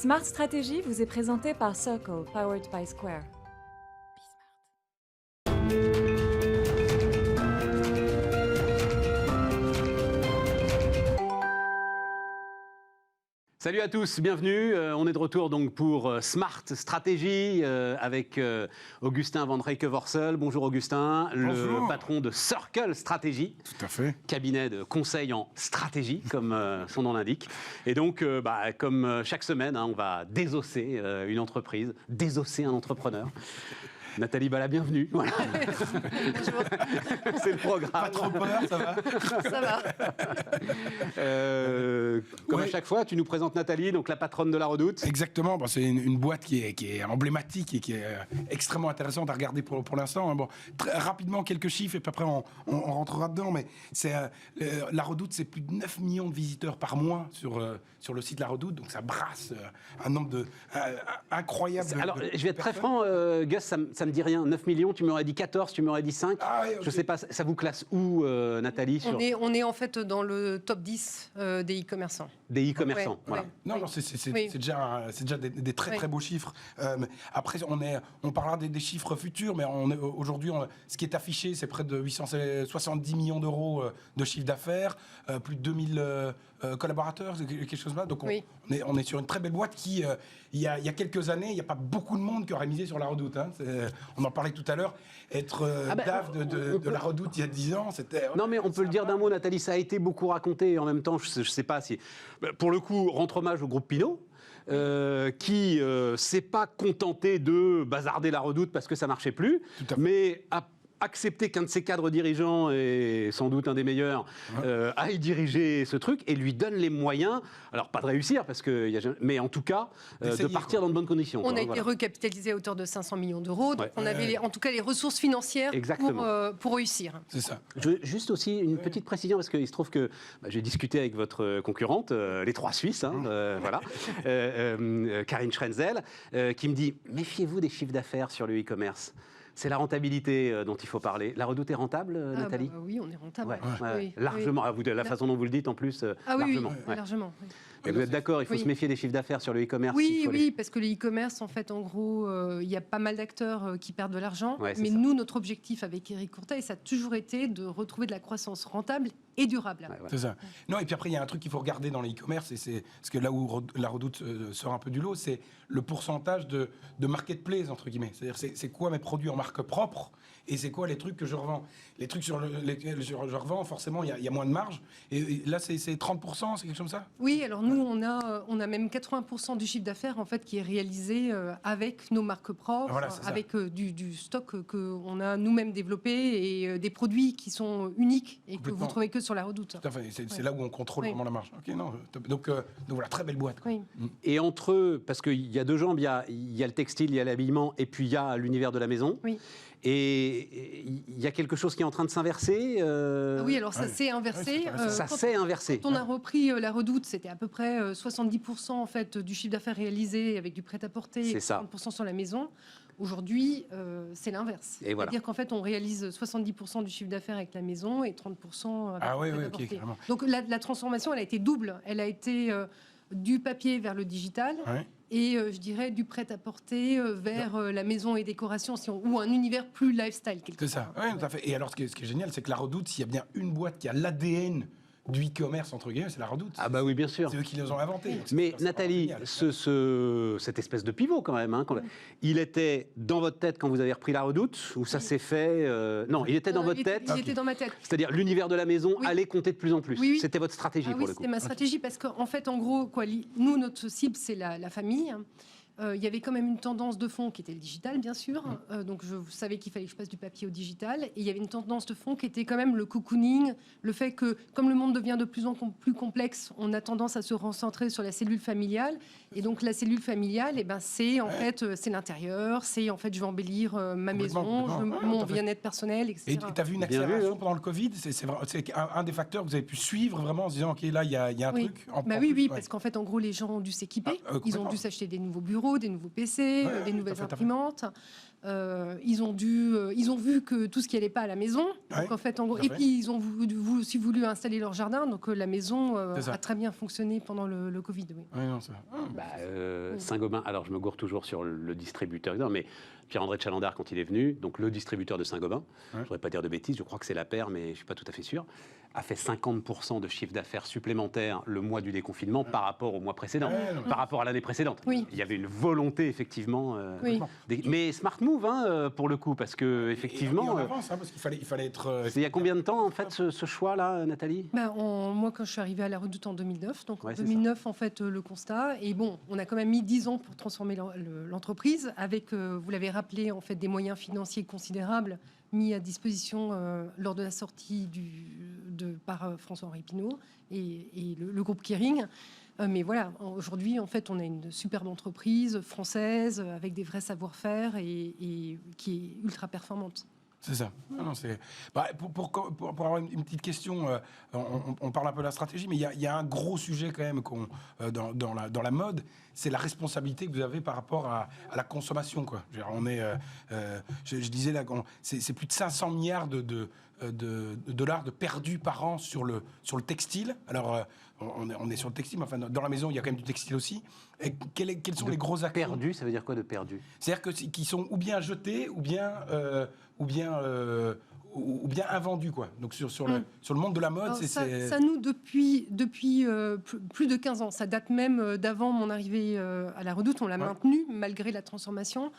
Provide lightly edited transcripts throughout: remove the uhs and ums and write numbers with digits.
Smart Stratégie vous est présenté par Circle, powered by Square. Salut à tous, bienvenue. On est de retour donc pour Smart Stratégie avec Augustin Van Rijke-Worssel. Bonjour Augustin, Bonjour. Le patron de Circle Stratégie. Tout à fait. Cabinet de conseil en stratégie, comme son nom l'indique. Et donc, comme chaque semaine, on va désosser une entreprise, désosser un entrepreneur. Nathalie Bala, bienvenue. Voilà. Bonjour. C'est le programme. Pas trop peur, ça va? Ça va. Comme Ouais. à chaque fois, tu nous présentes Nathalie, donc la patronne de la Redoute. Exactement. Bon, c'est une boîte qui est emblématique et qui est extrêmement intéressante à regarder pour l'instant. Bon, très rapidement, quelques chiffres et puis après, on rentrera dedans. Mais c'est la Redoute, c'est plus de 9 millions de visiteurs par mois sur le site La Redoute. Donc, ça brasse un nombre incroyable. Alors, je vais être très franc, Gus, ça me dit rien. 9 millions, tu m'aurais dit 14, tu m'aurais dit 5. Ah ouais, ok. Je sais pas, ça vous classe où, Nathalie, sur On est en fait dans le top 10 des e-commerçants. des e-commerçants? Ouais, Voilà. ouais. Non, c'est Oui. déjà des très Oui. très beaux chiffres. Mais après, on parlera des chiffres futurs, mais aujourd'hui, ce qui est affiché, c'est près de 870 millions d'euros de chiffre d'affaires, plus de 2000 collaborateurs, quelque chose là. Donc Oui. on est sur une très belle boîte qui, il y a quelques années, il n'y a pas beaucoup de monde qui aurait misé sur La Redoute. Hein. On en parlait tout à l'heure. Être DAF de La Redoute il y a 10 ans, c'était... Non, mais on peut le dire d'un mot, Nathalie, ça a été beaucoup raconté. Et en même temps, je sais pas si... Pour le coup, rendre hommage au groupe Pinot, qui s'est pas contenté de bazarder la Redoute parce que ça marchait plus, Tout à fait. mais a accepté qu'un de ses cadres dirigeants, et sans doute un des meilleurs, aille diriger ce truc et lui donne les moyens, alors pas de réussir, parce que mais en tout cas, de D'essayer, partir dans de bonnes conditions. On quoi, a été voilà. recapitalisé à hauteur de 500 millions d'euros. Donc Ouais. on avait en tout cas les ressources financières Exactement. pour réussir. C'est ça. Je veux juste aussi une petite précision, parce qu'il se trouve que j'ai discuté avec votre concurrente, les trois Suisses, voilà, Karine Schrenzel, qui me dit « Méfiez-vous des chiffres d'affaires sur le e-commerce ». C'est la rentabilité dont il faut parler. La Redoute est rentable, Nathalie? Oui, on est rentable. Ouais, Oui, largement. oui. Ah, la façon dont vous le dites, en plus, Ah oui, largement. oui, ouais. largement. Oui. Et vous êtes d'accord, il faut Oui. se méfier des chiffres d'affaires sur le e-commerce. Oui, il faut oui, parce que le e-commerce, en fait, en gros, il y a pas mal d'acteurs qui perdent de l'argent. Ouais, c'est mais ça. nous, notre objectif avec Éric Courteil, ça a toujours été de retrouver de la croissance rentable et durable. Ouais, voilà. C'est ça. Non, et puis après, il y a un truc qu'il faut regarder dans l'e-commerce, et c'est parce que là où La Redoute sort un peu du lot, c'est le pourcentage de marketplace, entre guillemets. C'est-à-dire, c'est quoi mes produits en marque propre, et c'est quoi les trucs que je revends. Les trucs sur lesquels je revends, forcément, il y a moins de marge. Et là, c'est 30%, c'est quelque chose comme ça? Oui, alors nous, on a même 80% du chiffre d'affaires en fait qui est réalisé avec nos marques propres, Voilà, c'est ça. avec du stock qu'on a nous-mêmes développé et des produits qui sont uniques et que vous Complètement. trouvez que sur la Redoute. Tout à fait. C'est Ouais. là où on contrôle Oui. vraiment la marge. Ok, non, top. Donc voilà, très belle boîte, quoi. Oui. Et entre eux, parce qu'il y a deux jambes, il y a le textile, il y a l'habillement, et puis il y a l'univers de la maison. Oui. Et il y a quelque chose qui est en train de s'inverser. Oui, alors ça ouais. s'est inversé. Ouais, c'est intéressant. Ça Quand- s'est inversé. Quand on a repris la Redoute, c'était à peu près 70% en fait du chiffre d'affaires réalisé avec du prêt-à-porter C'est et ça. 30% sur la maison. Aujourd'hui, c'est l'inverse. Et voilà. C'est-à-dire qu'en fait, on réalise 70% du chiffre d'affaires avec la maison et 30% avec Ah le oui, oui, prêt-à-porter. ok, carrément. Donc la transformation, elle a été double. Elle a été du papier vers le digital Ouais. et je dirais du prêt-à-porter vers la maison et décoration, ou un univers plus lifestyle quelque C'est part. ça. Oui, tout à fait. Et alors, ce qui est génial, c'est que La Redoute, s'il y a bien une boîte qui a l'ADN du e-commerce, entre guillemets, c'est La Redoute. Ah bah oui, bien sûr. C'est eux qui les ont inventés. Donc, Mais c'est Nathalie, vraiment génial. cette espèce de pivot quand même, il était dans votre tête quand vous avez repris la Redoute, ou ça s'est fait Non, il était dans votre tête. Il était dans ma tête. C'est-à-dire l'univers de la maison Oui. allait compter de plus en plus. Oui, oui. C'était votre stratégie Ah pour oui, le coup. c'était ma stratégie parce qu'en fait, en gros, nous, notre cible, c'est la famille. Il y avait quand même une tendance de fond qui était le digital, bien sûr. Donc, je savais qu'il fallait que je passe du papier au digital. Et il y avait une tendance de fond qui était quand même le cocooning, le fait que, comme le monde devient de plus en plus complexe, on a tendance à se recentrer sur la cellule familiale. Et donc, la cellule familiale, eh ben, c'est en fait, c'est l'intérieur, c'est en fait, je vais embellir ma maison, complètement. mon Tout à fait. bien-être personnel, etc. Et tu as vu une Bien vu, accélération hein. pendant le Covid? C'est un des facteurs que vous avez pu suivre vraiment en se disant, OK, là, il y a un Oui. truc. En Bah plus, oui, ouais. parce qu'en fait, en gros, les gens ont dû s'équiper, ils ont complètement. dû s'acheter des nouveaux bureaux, bureaux, des nouveaux PC, des nouvelles imprimantes. Ils ont vu que tout ce qui n'allait pas à la maison. Donc, en fait, et puis ils ont aussi voulu installer leur jardin. Donc la maison a très bien fonctionné pendant le Covid. Oui. Ouais, non, ça... Saint-Gobain, alors je me gourre toujours sur le distributeur, non, mais Pierre-André de Chalandard, quand il est venu, donc le distributeur de Saint-Gobain, je ne voudrais pas dire de bêtises, je crois que c'est la paire, mais je ne suis pas tout à fait sûr, a fait 50% de chiffre d'affaires supplémentaire le mois du déconfinement par rapport au mois précédent, par rapport à l'année précédente. Oui. Il y avait une volonté, effectivement. Mais smart move, pour le coup, parce que effectivement. Et en avance, parce qu'il fallait être. Il y a combien de temps, en fait, ce choix-là, Nathalie ? Moi, quand je suis arrivée à la Redoute en 2009, donc en c'est 2009, en fait, le constat. Et bon, on a quand même mis 10 ans pour transformer l'entreprise, avec, vous l'avez rappelé, en fait, des moyens financiers considérables mis à disposition lors de la sortie par François-Henri Pinault et le groupe Kering. Mais voilà, aujourd'hui, en fait, on a une superbe entreprise française avec des vrais savoir-faire et qui est ultra performante. C'est ça. Non, pour avoir une petite question, on parle un peu de la stratégie, mais il y a un gros sujet quand même dans la mode, c'est la responsabilité que vous avez par rapport à la consommation, quoi. Je disais là, c'est plus de 500 milliards de dollars de perdus par an sur le textile. Alors, on est sur le textile, mais enfin, dans la maison, il y a quand même du textile aussi. Et quels sont les gros actions ? Perdu, ça veut dire quoi de perdu ? C'est-à-dire qu'ils sont ou bien jetés, ou bien invendus, quoi. Donc sur le monde de la mode, ça nous depuis plus de 15 ans. Ça date même d'avant mon arrivée à la Redoute. On l'a maintenu malgré la transformation.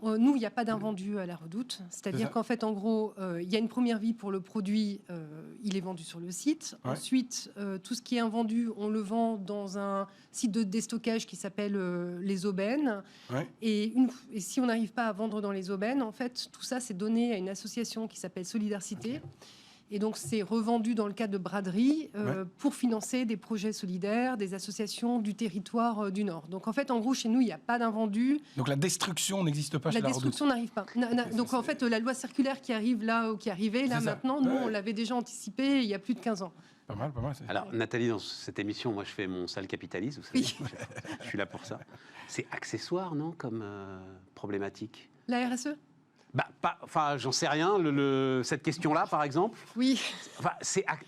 Nous, il n'y a pas d'invendu à la Redoute. C'est-à-dire qu'en fait, en gros, il y a une première vie pour le produit, il est vendu sur le site. Ouais. Ensuite, tout ce qui est invendu, on le vend dans un site de déstockage qui s'appelle les aubaines. Ouais. Et si on n'arrive pas à vendre dans les aubaines, en fait, tout ça, c'est donné à une association qui s'appelle Solidarité. Okay. Et donc, c'est revendu dans le cadre de braderie pour financer des projets solidaires, des associations du territoire du Nord. Donc, en fait, en gros, chez nous, il n'y a pas d'invendu. Donc, la destruction n'existe pas chez la Redoute. La destruction n'arrive pas. Donc, en fait, la loi circulaire qui arrive là, ou qui arrivait là maintenant, nous, on l'avait déjà anticipé il y a plus de 15 ans. Pas mal, pas mal. Alors, Nathalie, dans cette émission, moi, je fais mon sale capitaliste, vous savez. Oui. Je suis là pour ça. C'est accessoire, non, comme problématique ? La RSE ? J'en sais rien. Cette question-là, par exemple. Oui.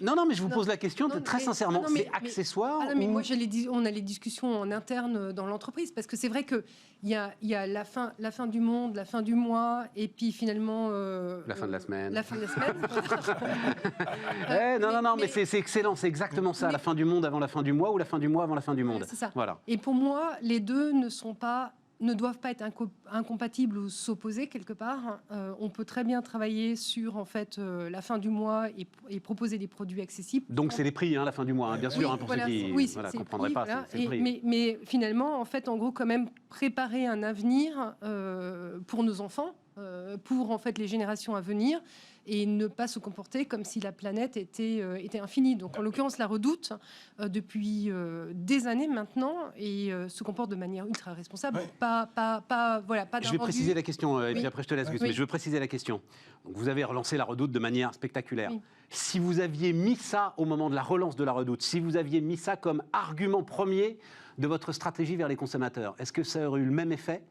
Non, mais je vous pose la question très sincèrement. C'est accessoire mais moi, on a les discussions en interne dans l'entreprise parce que c'est vrai que il y a la fin du monde, la fin du mois, et puis finalement la fin de la semaine. La fin de la semaine. mais c'est excellent. C'est exactement ça. La fin du monde avant la fin du mois ou la fin du mois avant la fin du monde. C'est ça. Voilà. Et pour moi, les deux ne doivent pas être incompatibles ou s'opposer quelque part. On peut très bien travailler sur en fait la fin du mois et proposer des produits accessibles. Donc c'est les prix, la fin du mois, bien sûr, pour ceux qui ne comprendraient pas. Voilà. C'est le prix. Mais finalement, en fait, en gros, quand même préparer un avenir pour nos enfants, pour en fait les générations à venir. Et ne pas se comporter comme si la planète était infinie. Donc, en l'occurrence, la Redoute, depuis des années maintenant, et se comporte de manière ultra responsable. Ouais. Pas Je vais préciser la question, et puis après je te laisse. Oui. Mais je veux préciser la question. Donc, vous avez relancé la Redoute de manière spectaculaire. Oui. Si vous aviez mis ça au moment de la relance de la Redoute, si vous aviez mis ça comme argument premier de votre stratégie vers les consommateurs, est-ce que ça aurait eu le même effet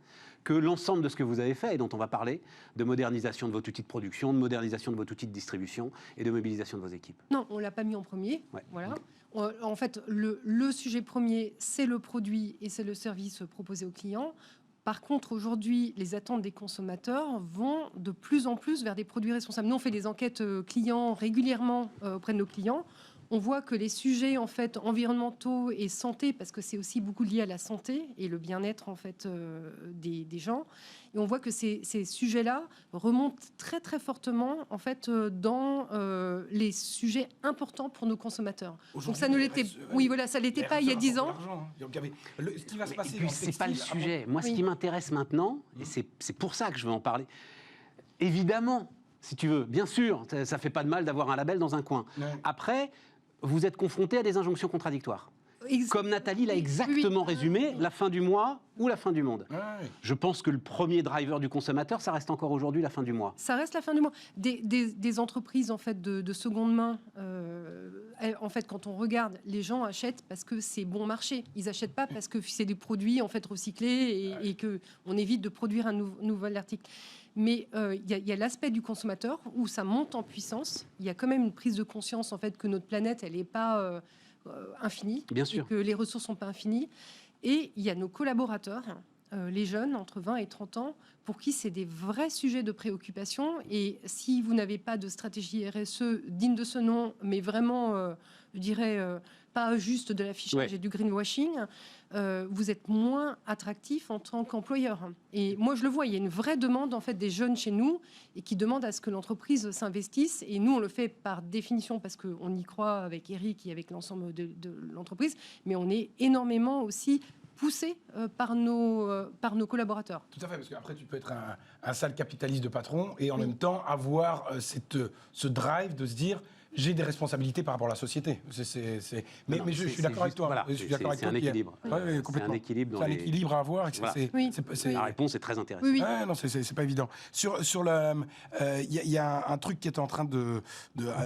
que l'ensemble de ce que vous avez fait et dont on va parler, de modernisation de votre outil de production, de modernisation de votre outil de distribution et de mobilisation de vos équipes? Non, on ne l'a pas mis en premier. Ouais. Voilà. En fait, le sujet premier, c'est le produit et c'est le service proposé aux clients. Par contre, aujourd'hui, les attentes des consommateurs vont de plus en plus vers des produits responsables. Nous, on fait des enquêtes clients régulièrement auprès de nos clients. On voit que les sujets en fait environnementaux et santé, parce que c'est aussi beaucoup lié à la santé et le bien-être en fait des gens, et on voit que ces sujets-là remontent très très fortement en fait dans les sujets importants pour nos consommateurs. Donc ça ne l'était, ça l'était pas il y a 10 ans. Ce qui va se passer. C'est pas le sujet. Moi, ce qui m'intéresse maintenant, et c'est pour ça que je veux en parler. Évidemment, si tu veux, bien sûr, ça fait pas de mal d'avoir un label dans un coin. Ouais. Après, vous êtes confronté à des injonctions contradictoires. Comme Nathalie l'a Oui, exactement oui. résumé, la fin du mois ou la fin du monde. Ouais. Je pense que le premier driver du consommateur, ça reste encore aujourd'hui la fin du mois. Ça reste la fin du mois. Des entreprises en fait de seconde main, en fait, quand on regarde, les gens achètent parce que c'est bon marché. Ils achètent pas parce que c'est des produits en fait recyclés et que on évite de produire un nouvel article. Mais il y a l'aspect du consommateur où ça monte en puissance. Il y a quand même une prise de conscience en fait que notre planète, elle n'est pas infinie, Bien sûr. et que les ressources sont pas infinies. Et il y a nos collaborateurs, les jeunes entre 20 et 30 ans, pour qui c'est des vrais sujets de préoccupation. Et si vous n'avez pas de stratégie RSE digne de ce nom, mais vraiment, je dirais, pas juste de l'affichage et du greenwashing, vous êtes moins attractif en tant qu'employeur. Et moi, je le vois, il y a une vraie demande en fait des jeunes chez nous et qui demandent à ce que l'entreprise s'investisse. Et nous, on le fait par définition parce qu'on y croit avec Eric et avec l'ensemble de l'entreprise, mais on est énormément aussi poussé par nos collaborateurs. Tout à fait, parce qu'après, tu peux être un sale capitaliste de patron et en même temps avoir ce drive de se dire j'ai des responsabilités par rapport à la société. Mais je suis d'accord avec toi. Voilà, Je suis d'accord avec c'est toi. un équilibre. Ouais, complètement. C'est un équilibre. C'est un équilibre à avoir. Voilà. La réponse est très intéressante. Oui, oui. Ouais, non, c'est pas évident. Sur le, il y a un truc qui est en train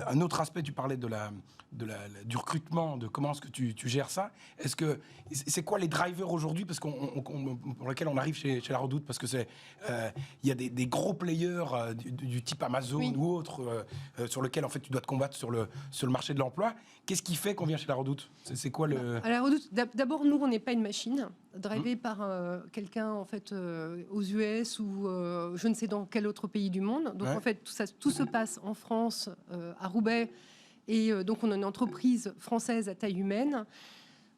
un autre aspect. Tu parlais du recrutement, de comment est-ce que tu gères ça. Est-ce que c'est quoi les drivers aujourd'hui, parce pour lesquels on arrive chez La Redoute, parce que il y a des gros players du type Amazon ou autre sur lequel en fait tu dois te combattre sur le marché de l'emploi. Qu'est-ce qui fait qu'on vient chez La Redoute? C'est quoi le... À La Redoute, d'abord, nous, on n'est pas une machine drivée par quelqu'un en fait aux US ou je ne sais dans quel autre pays du monde. Donc en fait, tout se passe en France, à Roubaix, et donc on a une entreprise française à taille humaine.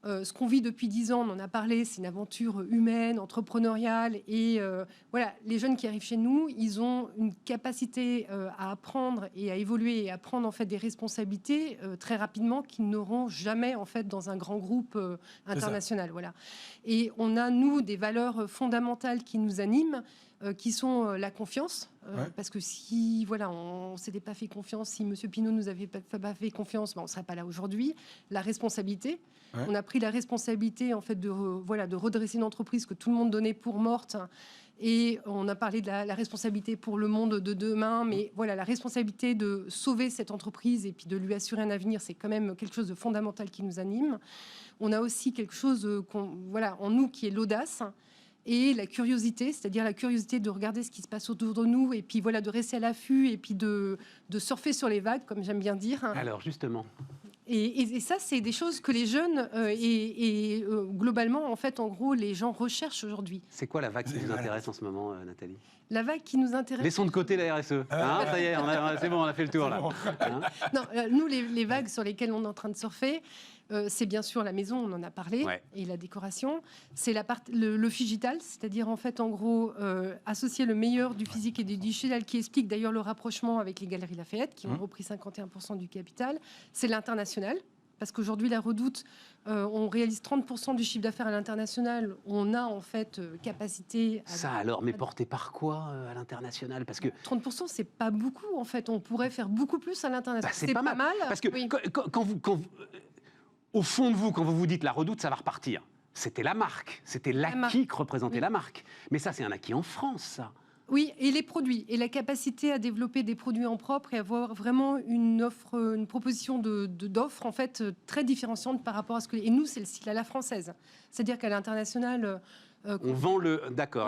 Ce qu'on vit depuis 10 ans, on en a parlé, c'est une aventure humaine, entrepreneuriale. Et voilà, les jeunes qui arrivent chez nous, ils ont une capacité à apprendre et à évoluer et à prendre en fait des responsabilités très rapidement qu'ils n'auront jamais en fait dans un grand groupe international. Voilà. Et on a, nous, des valeurs fondamentales qui nous animent, qui sont la confiance. Parce que si on ne s'était pas fait confiance, si M. Pinault nous avait pas fait confiance, on ne serait pas là aujourd'hui. La responsabilité. On a pris la responsabilité en fait de redresser une entreprise que tout le monde donnait pour morte. Et on a parlé de la responsabilité pour le monde de demain, mais voilà, la responsabilité de sauver cette entreprise et puis de lui assurer un avenir, c'est quand même quelque chose de fondamental qui nous anime. On a aussi quelque chose en nous qui est l'audace. Et la curiosité, c'est-à-dire la curiosité de regarder ce qui se passe autour de nous et puis de rester à l'affût et puis de surfer sur les vagues, comme j'aime bien dire. Alors justement. Et ça, c'est des choses que les jeunes globalement, en fait, en gros, les gens recherchent aujourd'hui. C'est quoi la vague qui vous intéresse en ce moment, Nathalie? La vague qui nous intéresse... Laissons de côté la RSE. Ça y est, c'est bon, on a fait le tour là. Non, nous, les vagues sur lesquelles on est en train de surfer, c'est bien sûr la maison, on en a parlé, et la décoration. C'est le digital, c'est-à-dire en fait, en gros, associer le meilleur du physique et du digital, qui explique d'ailleurs le rapprochement avec les Galeries Lafayette, qui ont repris 51% du capital. C'est l'international, parce qu'aujourd'hui, La Redoute, on réalise 30% du chiffre d'affaires à l'international. On a en fait capacité... Ça alors, mais porté par quoi à l'international? Parce que 30%, c'est pas beaucoup en fait. On pourrait faire beaucoup plus à l'international. C'est pas mal. Parce que quand vous au fond de vous, quand vous vous dites La Redoute, ça va repartir. C'était la marque, c'était l'acquis que représentait la marque. Mais ça, c'est un acquis en France, ça. Oui, et les produits, et la capacité à développer des produits en propre et avoir vraiment une offre, une proposition d'offres en fait très différenciante par rapport à ce que... Et nous, c'est le style à la française. C'est-à-dire qu'à l'international... on vend la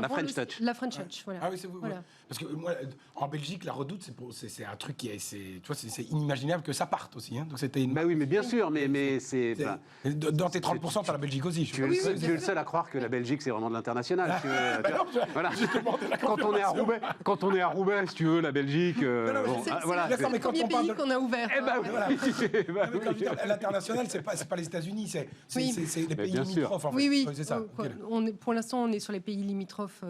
French Touch. La French Touch, voilà. Ah oui, c'est vous. Voilà. Parce que moi, en Belgique, La Redoute, c'est un truc qui est, tu vois, c'est inimaginable que ça parte aussi. Hein. Donc c'était une... Bah oui, mais bien sûr, mais c'est. Dans tes 30%, t'as la Belgique aussi. Tu es le seul à croire que la Belgique, c'est vraiment de l'international. Voilà. Quand on est à Roubaix, si tu veux, la Belgique. C'est le premier pays qu'on a ouvert. L'international, c'est pas les États-Unis, c'est les pays limitrophes. Oui, c'est ça. Pour l'instant, on est sur les pays limitrophes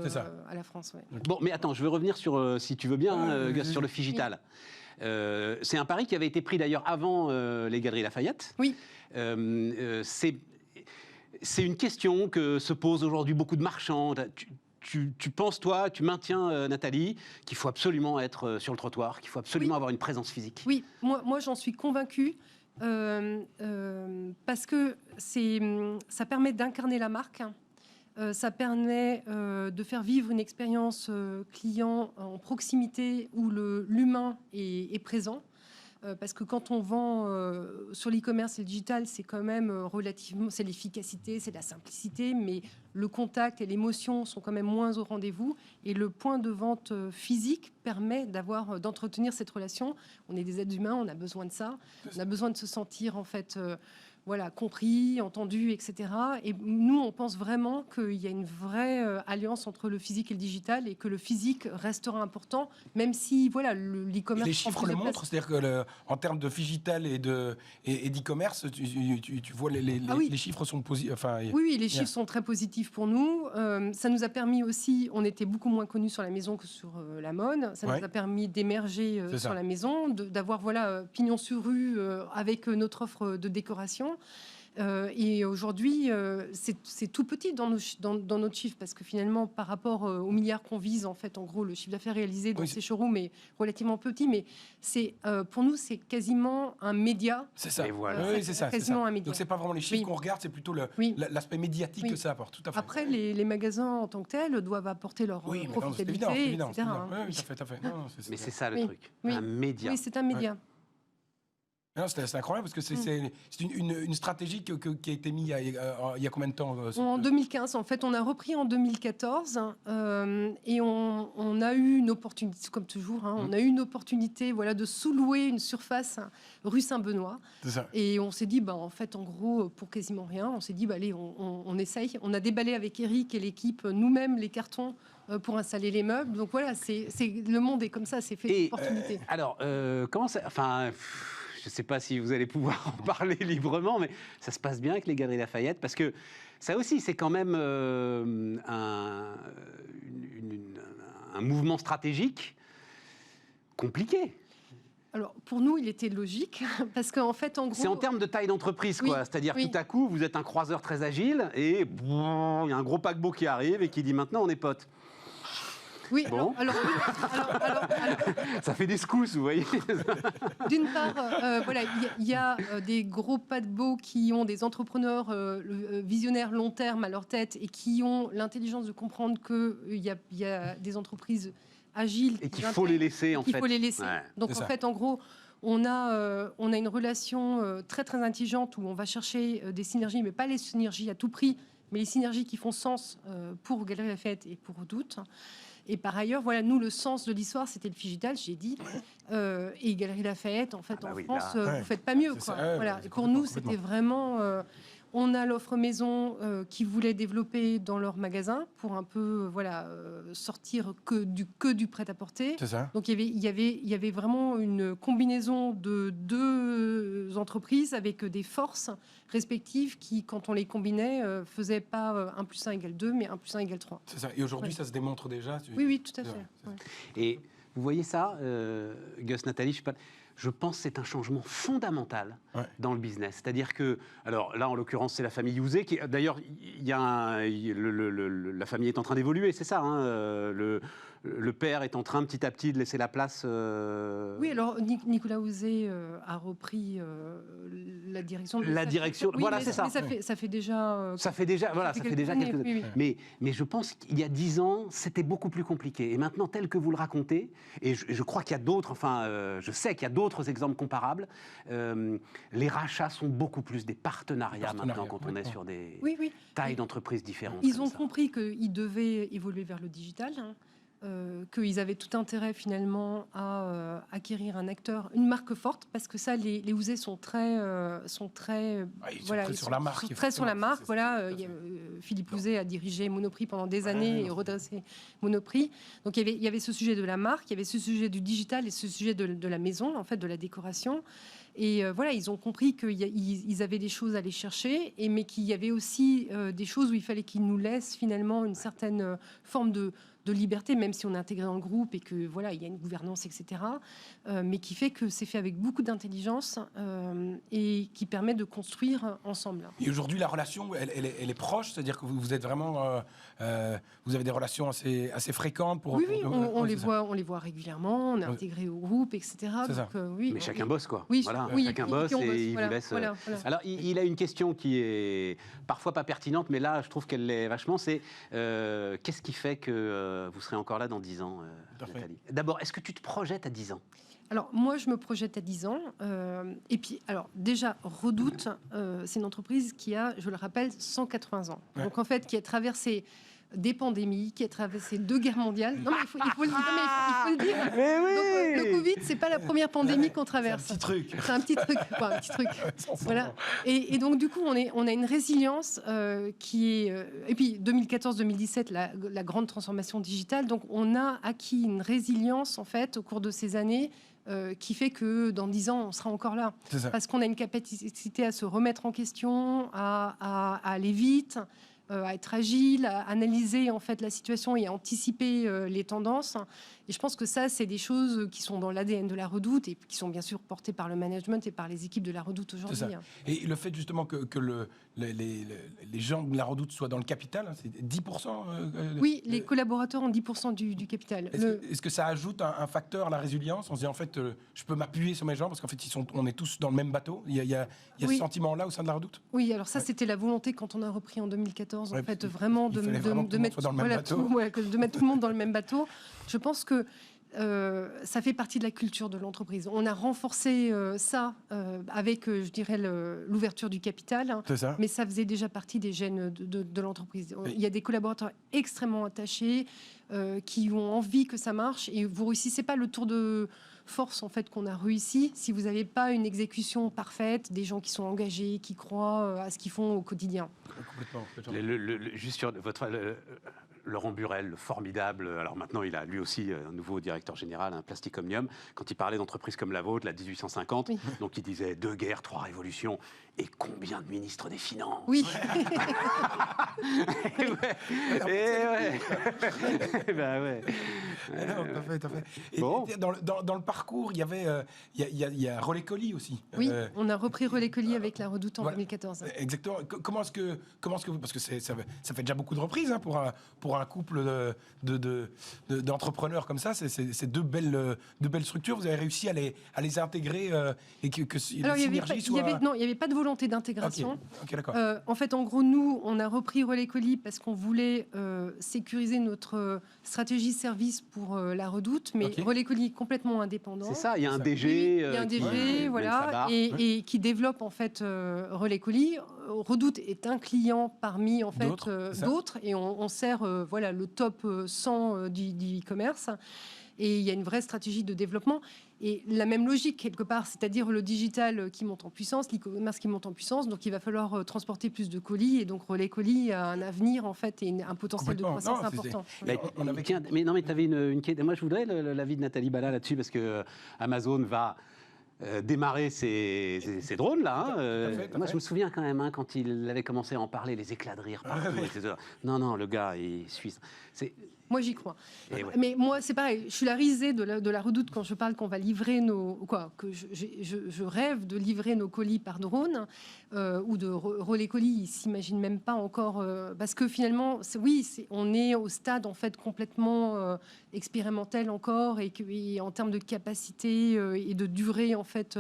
à la France. Bon, mais attends, je veux revenir sur, si tu veux bien, sur le Figital. C'est un pari qui avait été pris d'ailleurs avant les Galeries Lafayette. Oui. C'est une question que se posent aujourd'hui beaucoup de marchands. Tu penses, toi, tu maintiens, Nathalie, qu'il faut absolument être sur le trottoir, qu'il faut absolument avoir une présence physique? Oui, moi j'en suis convaincue. Parce que ça permet d'incarner la marque. Ça permet de faire vivre une expérience client en proximité où l'humain est présent. Parce que quand on vend sur l'e-commerce et le digital, c'est quand même relativement, c'est l'efficacité, c'est la simplicité, mais le contact et l'émotion sont quand même moins au rendez-vous. Et le point de vente physique permet d'entretenir cette relation. On est des êtres humains, on a besoin de ça. On a besoin de se sentir en fait compris, entendu, etc. Et nous, on pense vraiment qu'il y a une vraie alliance entre le physique et le digital et que le physique restera important, même si l'e-commerce... Les chiffres le montrent, c'est-à-dire que en termes de digital et d'e-commerce, tu vois les chiffres sont positifs. Oui, les chiffres sont très positifs pour nous. Ça nous a permis aussi, on était beaucoup moins connus sur la maison que sur la mode. Ça nous a permis d'émerger sur la maison, d'avoir pignon sur rue avec notre offre de décoration. Et aujourd'hui, c'est tout petit dans notre chiffre parce que finalement, par rapport aux milliards qu'on vise, en fait, en gros, le chiffre d'affaires réalisé dans ces showrooms est relativement petit, mais pour nous, c'est quasiment un média. C'est ça. Et voilà. Oui, c'est ça. Quasiment un média. Donc c'est pas vraiment les chiffres qu'on regarde, c'est plutôt l'aspect médiatique que ça apporte. Tout à fait. Après, les magasins en tant que tels doivent apporter leur profitabilité, etc. Oui, tout à fait. Non, mais c'est ça le truc. Oui. Un média. Oui, c'est un média. Non, c'est incroyable parce que c'est une stratégie qui a été mise il y a combien de temps En 2015, en fait, on a repris en 2014 et on a eu une opportunité, comme toujours, on a eu une opportunité de sous-louer une surface rue Saint-Benoît. Et on s'est dit, en fait, en gros, pour quasiment rien, on s'est dit, allez, on essaye. On a déballé avec Eric et l'équipe nous-mêmes les cartons pour installer les meubles. Donc voilà, le monde est comme ça, c'est fait d'opportunités. Alors, comment ça... je ne sais pas si vous allez pouvoir en parler librement, mais ça se passe bien avec les Galeries Lafayette, parce que ça aussi, c'est quand même un mouvement stratégique compliqué. Alors, pour nous, il était logique, parce qu'en fait, en gros... C'est en termes de taille d'entreprise, quoi. C'est-à-dire, tout à coup, vous êtes un croiseur très agile, et il y a un gros paquebot qui arrive et qui dit, maintenant, on est potes. Oui, bon. alors, ça fait des secousses, vous voyez. D'une part, il y a des gros paquebots qui ont des entrepreneurs visionnaires long terme à leur tête et qui ont l'intelligence de comprendre qu'il y a des entreprises agiles. Et qu'il faut les laisser, en fait. Il faut les laisser. Ouais. Donc, en fait, en gros... On a une relation très, très intelligente où on va chercher des synergies, mais pas les synergies à tout prix, mais les synergies qui font sens pour Galeries Lafayette et pour Redoute. Et par ailleurs, nous, le sens de l'histoire, c'était le digital, j'ai dit. Et Galeries Lafayette, en fait, France, vous ne faites pas mieux. Quoi. Et pour nous, c'était vraiment... on a l'offre maison qui voulait développer dans leur magasin pour un peu sortir que du prêt-à-porter. Donc il y avait vraiment une combinaison de deux entreprises avec des forces respectives qui, quand on les combinait, faisaient pas 1 + 1 = 2, mais 1 + 1 = 3. C'est ça. Et aujourd'hui, ça se démontre déjà. Oui, tout à fait. Et vous voyez ça, Gus, Nathalie, je pense que c'est un changement fondamental dans le business. C'est-à-dire que, alors là, en l'occurrence, c'est la famille Youzé, qui, d'ailleurs, la famille est en train d'évoluer, c'est ça, le père est en train petit à petit de laisser la place. Oui, alors Nicolas Houzé a repris la direction. Voilà, c'est ça. Mais ça fait déjà. Ça fait déjà quelques années. Oui. Mais je pense qu'il y a 10 ans, c'était beaucoup plus compliqué. Et maintenant, tel que vous le racontez, et je crois qu'il y a d'autres, je sais qu'il y a d'autres exemples comparables. Les rachats sont beaucoup plus des partenariats maintenant quand on est sur des tailles d'entreprises différentes. Ils ont compris qu'ils devaient évoluer vers le digital. Qu'ils avaient tout intérêt finalement à acquérir un acteur, une marque forte, parce que ça, les Houzé sont très sur la marque. Très sur la marque. Philippe Houzé a dirigé Monoprix pendant des années et redressé Monoprix. Donc il y avait ce sujet de la marque, il y avait ce sujet du digital et ce sujet de la maison, en fait, de la décoration. Et ils ont compris qu'ils avaient des choses à aller chercher, mais qu'il y avait aussi des choses où il fallait qu'ils nous laissent finalement une certaine forme de de liberté, même si on est intégré dans le groupe et que voilà, il y a une gouvernance, etc. Mais qui fait que c'est fait avec beaucoup d'intelligence et qui permet de construire ensemble. Et aujourd'hui, la relation, elle est proche, c'est-à-dire que vous êtes vraiment, vous avez des relations assez fréquentes pour. Oui, on c'est les voit régulièrement, on est intégré au groupe, etc. C'est ça. Oui, Mais chacun bosse, quoi. Oui, Voilà, oui, chacun et bosse puis on et bosse, il voilà, vous laisse. voilà. Alors, il a une question qui est parfois pas pertinente, mais là, je trouve qu'elle l'est vachement. C'est qu'est-ce qui fait que vous serez encore là dans 10 ans, Nathalie? D'abord, est-ce que tu te projettes à 10 ans? Alors, moi, je me projette à 10 ans. Et puis, alors, déjà, Redoute, c'est une entreprise qui a, je le rappelle, 180 ans. Ouais. Donc, en fait, qui a traversé des pandémies, qui a traversé 2 guerres mondiales. Non, mais il faut le dire. Non, mais il faut le dire. Mais oui. Donc, le Covid, c'est pas la première pandémie qu'on un traverse. petit truc. C'est un petit truc. Quoi, un petit truc. Sans Voilà. Et donc, du coup, on a une résilience qui est... et puis, 2014-2017, la grande transformation digitale. Donc, on a acquis une résilience, en fait, au cours de ces années, qui fait que dans 10 ans, on sera encore là. C'est ça. Parce qu'on a une capacité à se remettre en question, à aller vite, à être agile, à analyser en fait la situation et à anticiper les tendances. Et je pense que ça, c'est des choses qui sont dans l'ADN de la Redoute et qui sont bien sûr portées par le management et par les équipes de la Redoute C'est aujourd'hui. ça. Et le fait justement que les gens de la Redoute soient dans le capital, hein, c'est 10%. Oui, les collaborateurs ont 10% du capital. Est-ce que ça ajoute un facteur à la résilience? On se dit en fait, je peux m'appuyer sur mes gens parce qu'en fait, on est tous dans le même bateau. Il y a Oui. ce sentiment-là au sein de la Redoute. Oui, alors ça, c'était la volonté quand on a repris en 2014, Ouais, en fait, il vraiment fallait vraiment que tout le monde soit dans le même bateau. de mettre tout le monde dans le même bateau. Je pense que ça fait partie de la culture de l'entreprise. On a renforcé ça avec, je dirais, l'ouverture du capital, C'est ça. mais ça faisait déjà partie des gènes de l'entreprise. Mais- Il y a des collaborateurs extrêmement attachés qui ont envie que ça marche et vous réussissez pas le tour de force en fait qu'on a réussi si vous n'avez pas une exécution parfaite, des gens qui sont engagés, qui croient à ce qu'ils font au quotidien. Complètement. Juste sur Laurent Burel, le formidable, alors maintenant il a lui aussi un nouveau directeur général, un Plastic Omnium, quand il parlait d'entreprises comme la vôtre, la 1850, Oui. donc il disait 2 guerres, 3 révolutions, et combien de ministres des Finances? Oui. Ben ouais. Non, tout à fait. Et Bon. dans le parcours, il y a Relais Colis aussi. Oui, on a repris Relais Colis avec la Redoute en voilà. 2014. Exactement. Comment est-ce que vous, parce que ça fait déjà beaucoup de reprises hein, pour un couple d'entrepreneurs comme ça, c'est deux belles structures. Vous avez réussi à les intégrer et que Alors, les il n'y synergies soient. avait pas de volonté d'intégration. Ok, d'accord. En fait, en gros, nous, on a repris Relais Colis parce qu'on voulait sécuriser notre stratégie service pour la Redoute, mais Ok. Relais Colis complètement indépendant. C'est ça, il y a un ça. DG. Oui, il y a un qui DG, mène sa voilà, barre. et qui développe en fait Relais Colis. Redoute est un client parmi en fait D'autres, c'est ça. d'autres, et on sert voilà le top 100 du e-commerce. Et il y a une vraie stratégie de développement. Et la même logique, quelque part, c'est-à-dire le digital qui monte en puissance, l'e-commerce qui monte en puissance. Donc, il va falloir transporter plus de colis. Et donc, Relais Colis a un avenir, en fait, et un potentiel de Complètement. croissance Non, important. Bah, On avait- tiens, mais non, mais tu avais une quête. Moi, je voudrais l'avis de Nathalie Bala là-dessus, parce que Amazon va démarrer ces drones là. Tout à fait. Moi, je me souviens quand même hein, quand il avait commencé à en parler, les éclats de rire partout. etc. Non, le gars, il est suisse. Moi, j'y crois. Et ouais. Mais moi, c'est pareil. Je suis la risée de la Redoute quand je parle qu'on va livrer que je rêve de livrer nos colis par drone ou de Relais Colis. Ils s'imaginent même pas encore parce que finalement, on est au stade en fait complètement expérimental encore et en termes de capacité et de durée en fait.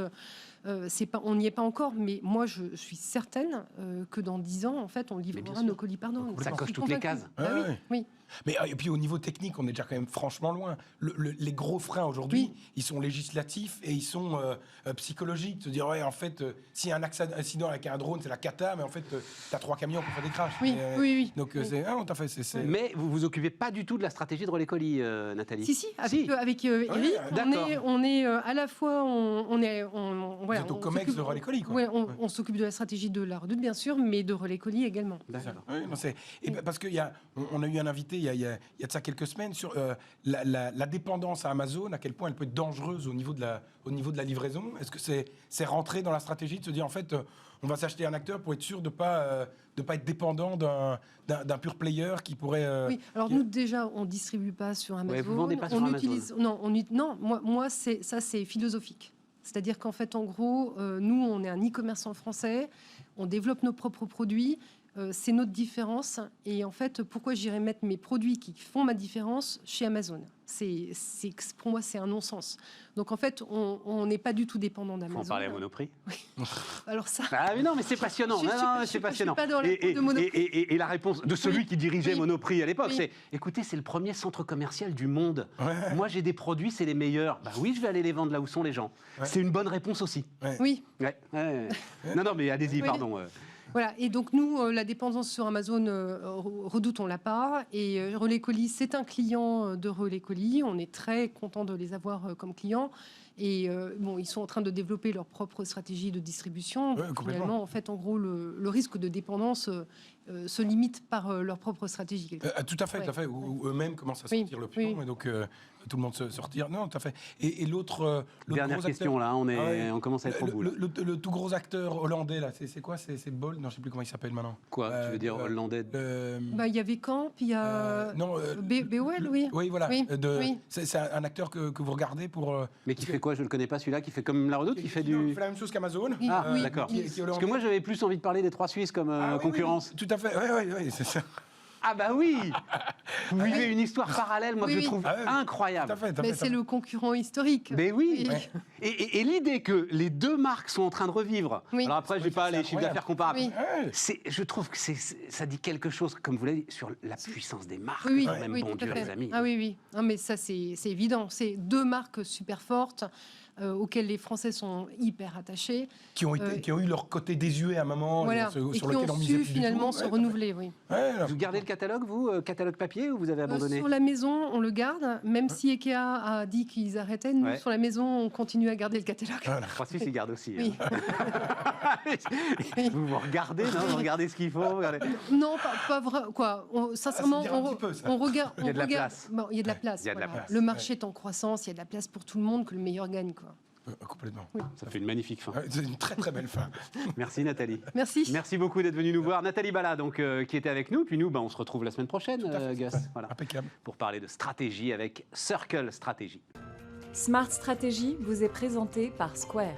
On n'y est pas encore, mais moi je suis certaine que dans 10 ans, en fait, on livrera sûr. nos colis par drone. Ça J'en coche suis toutes les convaincue. cases. Bah Ah oui, ouais. oui. Mais et puis au niveau technique, on est déjà quand même franchement loin. Les gros freins aujourd'hui, ils sont législatifs et ils sont psychologiques. Se dire ouais, en fait, s'il y a un accident avec un drone, c'est la cata, mais en fait, t'as 3 camions pour faire des crashs. Oui, oui. Donc Oui. c'est tout à fait. C'est- Mais vous vous occupez pas du tout de la stratégie de Relais Colis, Nathalie. Si, avec Eric, d'accord. on est à la fois, on voilà, Vous êtes au on COMEX s'occupe- de Relais Colis, quoi. Ouais, on s'occupe de la stratégie de la Redoute, bien sûr, mais de Relais Colis également. D'accord. Oui, non, parce qu'on a eu un invité il y a de ça quelques semaines sur la dépendance à Amazon, à quel point elle peut être dangereuse au niveau de la livraison. Est-ce que c'est rentré dans la stratégie de se dire en fait on va s'acheter un acteur pour être sûr de pas être dépendant d'un pure player qui pourrait. Oui, alors nous déjà, on distribue pas sur Amazon. Ouais, vous vendez pas sur on Amazon. utilise, non, non, moi c'est philosophique. C'est-à-dire qu'en fait, en gros, nous, on est un e-commerçant français, on développe nos propres produits, c'est notre différence. Et en fait, pourquoi j'irais mettre mes produits qui font ma différence chez Amazon? Pour moi, c'est un non-sens. Donc en fait, on n'est pas du tout dépendant Faut d'Amazon. en parler à Monoprix. Alors ça, Ah mais non, mais c'est passionnant. Je suis- Non, je c'est suis passionnant. pas dans la peau de Monoprix. Et la réponse de celui Oui. qui dirigeait Oui. Monoprix à l'époque, Oui. c'est écoutez, c'est le premier centre commercial du monde. Ouais. Moi, j'ai des produits, c'est les meilleurs. Bah oui, je vais aller les vendre là où sont les gens. Ouais. C'est une bonne réponse aussi. oui. Ouais. Ouais. Non, mais allez-y, Oui. pardon. Voilà, et donc nous, la dépendance sur Amazon, Redoute, on l'a pas. Et Relais Colis, c'est un client de Relais Colis. On est très content de les avoir comme clients. Et bon, ils sont en train de développer leur propre stratégie de distribution. Ouais, complètement. Finalement, en fait, en gros, le risque de dépendance se limite par leur propre stratégie. quelque part. Tout à fait, Ouais. tout à fait. Ou eux-mêmes commencent à Oui, sortir le pion, oui. et donc tout le monde se retire. Non, tout à fait. Et l'autre Dernière gros question acteur, là, on Ah ouais. commence à être au bout. là. le tout gros acteur hollandais là, c'est quoi? C'est Bol? Non, je sais plus comment il s'appelle maintenant. Quoi, tu veux dire hollandais? Bah, il y avait Camp, il y a non. BOL, oui. Oui, voilà. Oui, oui. C'est un acteur que vous regardez pour. Mais qui fait quoi? Je le connais pas celui-là, qui fait comme la Redoute, qui fait du. Qui fait la même chose qu'Amazon. Oui, Ah, oui. d'accord. Qui est Parce que hollandais. moi, j'avais plus envie de parler des trois Suisses comme Ah, oui, oui, concurrence. oui, tout à fait. Oui, c'est ça. Ah bah oui. Vous vivez une histoire parallèle, moi Oui, que oui. je trouve Ah ouais. incroyable. Tout à fait. Mais c'est le concurrent historique. Mais oui. Oui. Et l'idée que les deux marques sont en train de revivre. Oui. Alors après, je n'ai pas les chiffres incroyable. d'affaires comparables. Oui. Je trouve que ça dit quelque chose, comme vous l'avez dit, sur la puissance des marques. Oui, oui, quand même, oui, bon tout à Dieu, fait. les amis. Ah oui, oui. Non, mais ça, c'est évident. C'est deux marques super fortes auxquelles les Français sont hyper attachés. Qui ont eu leur côté désuet à un moment, Voilà. sur Et qui lequel on ont misait su plus du finalement tout. se Ouais, renouveler, oui. ouais, là. Vous gardez le catalogue, vous catalogue papier, ou vous avez abandonné Sur la maison, on le garde. Même si Ikea a dit qu'ils arrêtaient, nous, Ouais. sur la maison, on continue à garder le catalogue. Voilà. Trois Suisses, ils gardent aussi. Oui. Vous regardez, non Vous regardez ce qu'il faut vous regardez... Non, pas vrai. Quoi. Sincèrement, Ah, c'est dire un petit peu, ça. on regarde. Il y a de la on regarde- place. Bon, il y a de la place. Il y a de la voilà. place, Le marché est en croissance, il y a de la place pour tout le monde, que le meilleur gagne. Quoi. Complètement. Ça fait une magnifique fin. Ouais, c'est une très très belle fin. Merci Nathalie. Merci. Merci beaucoup d'être venue nous voir. Nathalie Bala, donc, qui était avec nous. Puis nous, on se retrouve la semaine prochaine, Tout à fait, Gus. tout à fait. Voilà, Impeccable. pour parler de stratégie avec Circle Stratégie. Smart Strategy vous est présenté par Square.